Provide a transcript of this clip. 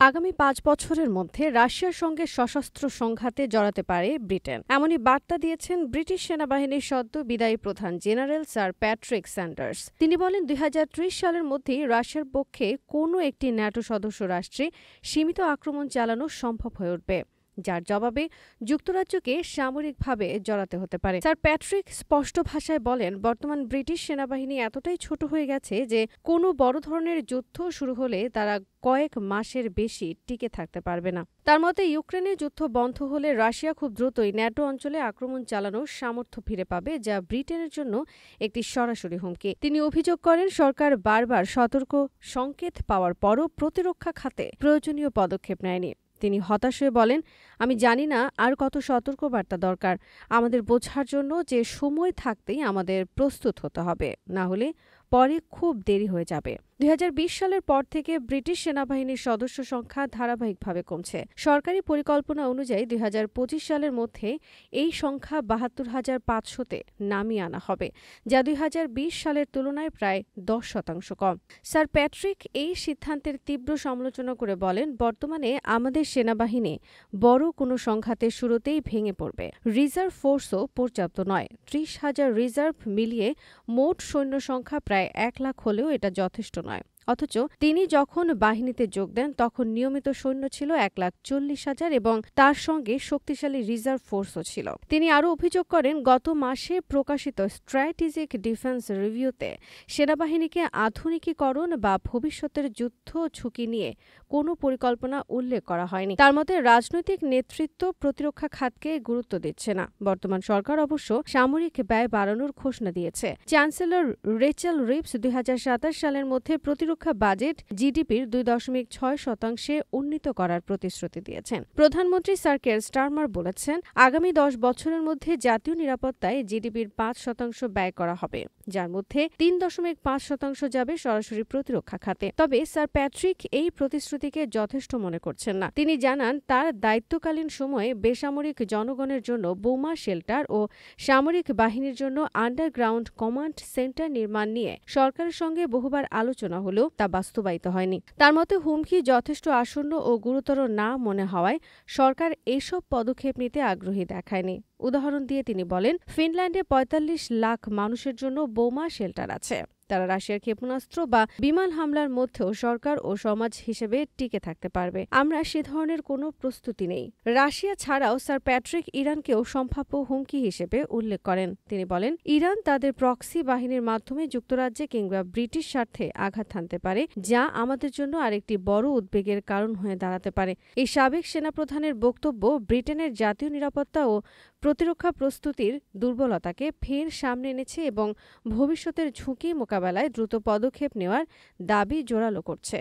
আগামী ৫ বছরের মধ্যে রাশিয়ার সঙ্গে সশস্ত্র সংঘাতে জড়াতে পারে ব্রিটেন, এমনই বার্তা দিয়েছেন ব্রিটিশ সেনাবাহিনীর সদ্য বিদায়ী প্রধান জেনারেল স্যার প্যাট্রিক স্যান্ডার্স। তিনি বলেন, ২০৩০ সালের মধ্যেই রাশিয়ার পক্ষে কোনো একটি ন্যাটো সদস্য রাষ্ট্রে সীমিত আক্রমণ চালানো সম্ভব হয়ে উঠবে, যার জবাবে যুক্তরাজ্যকে সামরিকভাবে জড়াতে হতে পারে। স্যার প্যাট্রিক স্পষ্ট ভাষায় বলেন, বর্তমান ব্রিটিশ সেনাবাহিনী এতটাই ছোট হয়ে গেছে যে কোনো বড় ধরনের যুদ্ধ শুরু হলে তারা কয়েক মাসের বেশি টিকে থাকতে পারবে না। তার মতে, ইউক্রেনে যুদ্ধ বন্ধ হলে রাশিয়া খুব দ্রুতই ন্যাটো অঞ্চলে আক্রমণ চালানোর সামর্থ্য ফিরে পাবে, যা ব্রিটেনের জন্য একটি সরাসরি হুমকি। তিনি অভিযোগ করেন, সরকার বারবার সতর্ক সংকেত পাওয়ার পরও প্রতিরক্ষা খাতে প্রয়োজনীয় পদক্ষেপ নেয়নি। তিনি হতাশ হয়ে বলেন, আমি জানি না আর কত সতর্কবার্তা দরকার। আমাদের বোঝার জন্য যে সময় থাকতেই আমাদের প্রস্তুত হতে হবে, না হলে পরে খুব দেরি হয়ে যাবে। ২০২০ সালের পর থেকে ব্রিটিশ সেনাবাহিনীর সদস্য সংখ্যা ধারাবাহিকভাবে কমছে। সরকারি পরিকল্পনা অনুযায়ী ২০২৫ সালের মধ্যে এই সংখ্যা ৭২,৫০০-তে নামিয়ে আনা হবে, যা ২০২০ সালের তুলনায় প্রায় ১০% কম। স্যার প্যাট্রিক এই সিদ্ধান্তের তীব্র সমালোচনা করে বলেন, বর্তমানে আমাদের সেনাবাহিনী বড় কোনো সংঘাতের শুরুতেই ভেঙে পড়বে। রিজার্ভ ফোর্সও পর্যাপ্ত নয়। ৩০,০০০ রিজার্ভ মিলিয়ে মোট সৈন্য সংখ্যা প্রায় ১ লাখ হলেও এটা যথেষ্ট নয়। অথচ তিনি যখন বাহিনীতে যোগ দেন তখন নিয়মিত সৈন্য ছিল ১,৪০,০০০ এবং তার সঙ্গে শক্তিশালী রিজার্ভ ফোর্সও ছিল। তিনি আরও অভিযোগ করেন, গত মাসে প্রকাশিত স্ট্র্যাটেজিক ডিফেন্স রিভিউতে সেনাবাহিনীকে আধুনিকীকরণ বা ভবিষ্যতের যুদ্ধ ঝুঁকি নিয়ে কোনো পরিকল্পনা উল্লেখ করা হয়নি। তার মতে, রাজনৈতিক নেতৃত্ব প্রতিরক্ষা খাতকে গুরুত্ব দিচ্ছে না। বর্তমান সরকার অবশ্য সামরিক ব্যয় বাড়ানোর ঘোষণা দিয়েছে। চ্যান্সেলর রেচেল রিভস ২০২৭ সালের মধ্যে প্রতিরক্ষা বাজেট জিডিপির ২.৬% উন্নীত করার প্রতিশ্রুতি দিয়েছেন। প্রধানমন্ত্রী স্যার কেয়ার স্টারমার বলেছেন, আগামী ১০ বছরের মধ্যে জাতীয় নিরাপত্তায় জিডিপির ৫% ব্যয় করা হবে, যার মধ্যে ৩.৫% যাবে সরাসরি প্রতিরক্ষা খাতে। তবে স্যার প্যাট্রিক এই প্রতিশ্রুতিকে যথেষ্ট মনে করছেন না। তিনি জানান, তার দায়িত্বকালীন সময়ে বেসামরিক জনগণের জন্য বোমা শেল্টার ও সামরিক বাহিনীর জন্য আন্ডারগ্রাউন্ড কমান্ড সেন্টার নির্মাণ নিয়ে সরকারের সঙ্গে বহুবার আলোচনা হলেও তা বাস্তবায়িত হয়নি। তার মতে, হুমকি যথেষ্ট আসন্ন ও গুরুতর না মনে হওয়ায় সরকার এসব পদক্ষেপ নিতে আগ্রহী দেখায়নি। উদাহরণ দিয়ে তিনি বলেন, ফিনল্যান্ডে ৪৫ লাখ মানুষের জন্য বোমা শেল্টার আছে। তারা রাশিয়ার ক্ষেপণাস্ত্র বা বিমান হামলার মধ্যেও সরকার ও সমাজ হিসেবে টিকে থাকতে পারবে। আমরা সে ধরনের কোনো প্রস্তুতি নেই। রাশিয়া ছাড়াও স্যার প্যাট্রিক ইরানকেও সম্ভাব্য হুমকি হিসেবে উল্লেখ করেন। তিনি বলেন, ইরান তাদের প্রক্সি বাহিনীর মাধ্যমে যুক্তরাজ্যে কিংবা ব্রিটিশ স্বার্থে আঘাত হানতে পারে, যা আমাদের জন্য আরেকটি বড় উদ্বেগের কারণ হয়ে দাঁড়াতে পারে। এই সাবেক সেনাপ্রধানের বক্তব্য ব্রিটেনের জাতীয় নিরাপত্তা ও প্রতিরক্ষা প্রস্তুতির দুর্বলতাকে ফের সামনে এনেছে এবং ভবিষ্যতের ঝুঁকি মোকাবেলায় দ্রুত পদক্ষেপ নেওয়ার দাবি জোরালো করছে।